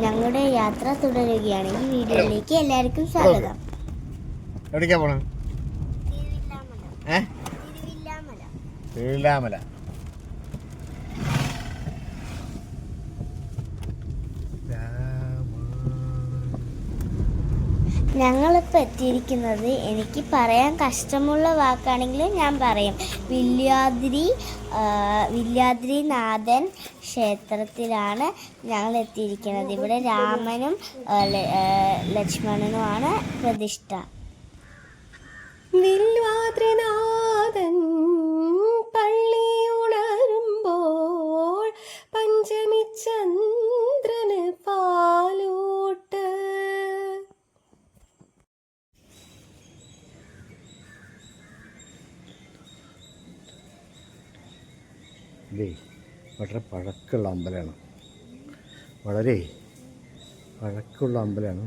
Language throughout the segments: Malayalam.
ഞങ്ങളുടെ യാത്ര തുടരുകയാണ്. ഈ വീഡിയോയിലേക്ക് എല്ലാവർക്കും സ്വാഗതം. എവിടേക്കാ പോണേ? തിരുവില്ലാമല. ഞങ്ങളിപ്പോൾ എത്തിയിരിക്കുന്നത്, എനിക്ക് പറയാൻ കഷ്ടമുള്ള വാക്കാണെങ്കിലും ഞാൻ പറയും, വില്യാദ്രിനാഥൻ ക്ഷേത്രത്തിലാണ് ഞങ്ങൾ എത്തിയിരിക്കുന്നത്. ഇവിടെ രാമനും ലക്ഷ്മണനുമാണ് പ്രതിഷ്ഠ. വില്യാദ്രിനാഥൻ പള്ളി ഉണരുമ്പോൾ പഞ്ചമി ചന്ദ്രന് പാലൂട്ട്. വളരെ പഴക്കമുള്ള അമ്പലമാണ്. വളരെ പഴക്കമുള്ള അമ്പലമാണ്.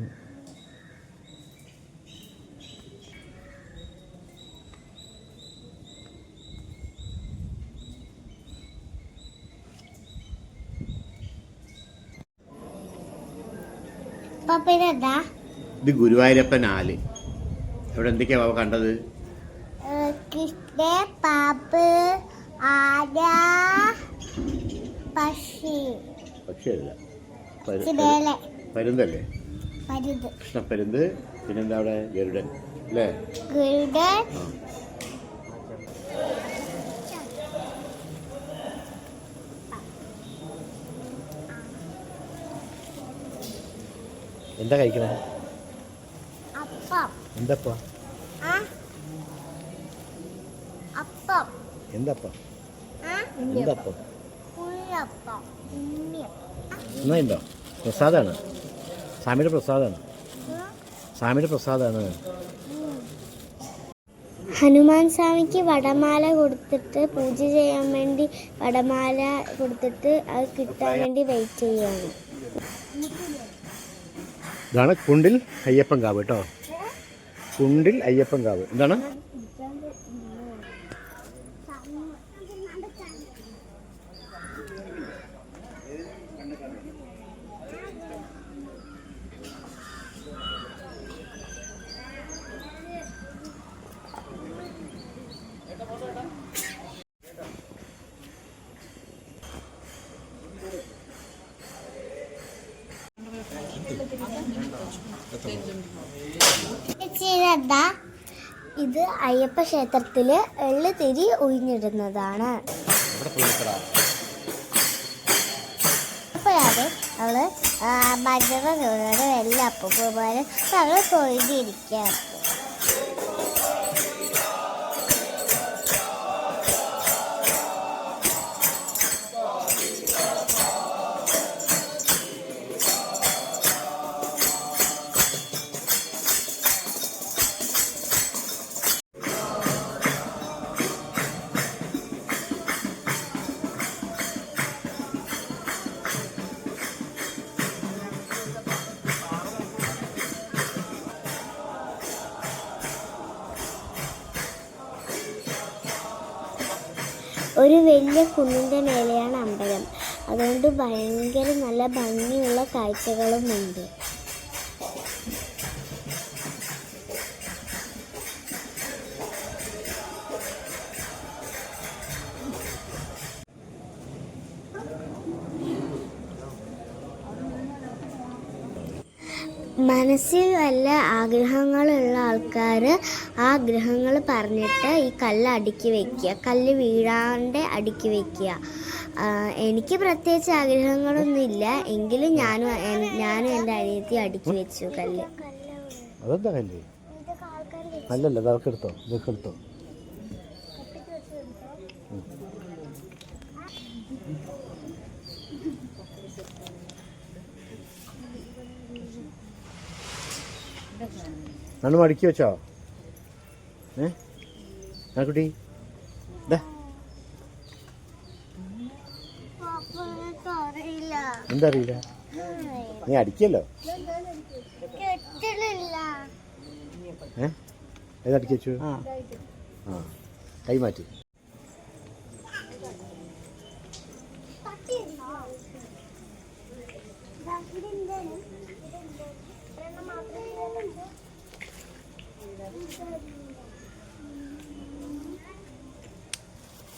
ഇത് ഗുരുവായൂരപ്പൻ ആല്. ഇവിടെ എന്തൊക്കെയാ കണ്ടത്? കൃഷ്ണൻ, പാമ്പ്, ആന, പക്ഷിയല്ല, പരുന്തല്ലേ? കൃഷ്ണപ്പരുന്ത്. പിന്നെന്താ അവിടെ? ഗരുഡൻ അല്ലേ? എന്താ കഴിക്കണേ? എന്തപ്പാ? എന്തപ്പം? എന്തപ്പം? ഉണ്ടോ? പ്രസാദാണ്. സ്വാമിയുടെ പ്രസാദാണ്. ഹനുമാൻ സ്വാമിക്ക് വടമാല കൊടുത്തിട്ട്, പൂജ ചെയ്യാൻ വേണ്ടി വടമാല കൊടുത്തിട്ട് അത് കിട്ടാൻ വേണ്ടി വെയിറ്റ് ചെയ്യാണ്. ഇതാണ് കുണ്ടിൽ അയ്യപ്പൻ കാവ് കേട്ടോ. കുണ്ടിൽ അയ്യപ്പൻ കാവ്. എന്താണ്? ഇത് അയ്യപ്പ ക്ഷേത്രത്തില് എള്ള് തിരി ഉഴിഞ്ഞിടുന്നതാണ്. അപ്പോഴാണ് അവള് ഭജന വെള്ളപ്പം പോലെ അവള് തൊഴുതിയിരിക്കുക. ഒരു വലിയ കുന്നിൻ്റെ മേലെയാണ് അമ്പലം. അതുകൊണ്ട് ഭയങ്കര നല്ല ഭംഗിയുള്ള കാഴ്ചകളും ഉണ്ട്. മനസ്സിൽ വല്ല ആഗ്രഹങ്ങളുള്ള ആൾക്കാർ ആ ആഗ്രഹങ്ങൾ പറഞ്ഞിട്ട് ഈ കല്ല് അടുക്കി വയ്ക്കുക. കല്ല് വീഴാണ്ട് അടുക്കി വയ്ക്കുക. എനിക്ക് പ്രത്യേകിച്ച് ആഗ്രഹങ്ങളൊന്നുമില്ല, എങ്കിലും ഞാനും എൻ്റെ അനിയത്തി അടുക്കി വെച്ചു കല്ല്. അതെന്താ കല്ല്? അല്ലല്ല, ഇതൊക്കെ എടുത്തോ. നണ്ണു മടക്കി വെച്ചോ? കുട്ടി എന്താ അറിയില്ല? നീ അടിക്കല്ലോ. ഏതടിക്കി വെച്ചു? കൈ മാറ്റി.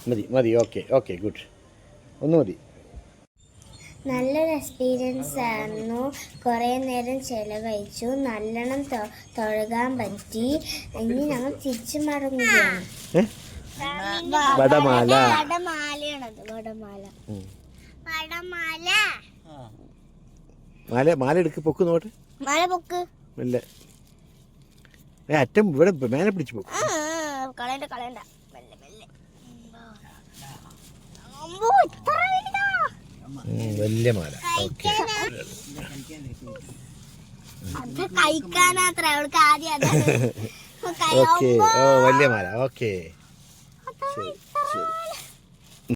മതി മതി, ഓക്കെ ഓക്കെ, ഗുഡ്. ഒന്ന് മതി. നല്ലൊരു എക്സ്പീരിയൻസ് ആയിരുന്നു. കുറേ നേരം ചിലവഴിച്ചു, നല്ലോണം തൊഴുകാൻ പറ്റി. ഇനി ഞങ്ങൾ തിരിച്ചു മടങ്ങുകയാണ്. വടമാല. വടമാലയാണത്, വടമാല. മാല മാല എടുക്ക്, പൊക്ക് നോട്ട്. മാല പൊക്ക്. ഇല്ല, അറ്റം ഇവിടെ മേലെ പിടിച്ചു പോകും. കളയണ്ട കളയണ്ട. വലിയ മാല. കഴിക്കാനാത്ര അവൾക്ക് ആദ്യം. ഓക്കെ, ഓ വലിയ മാല, ഓക്കെ ശരി.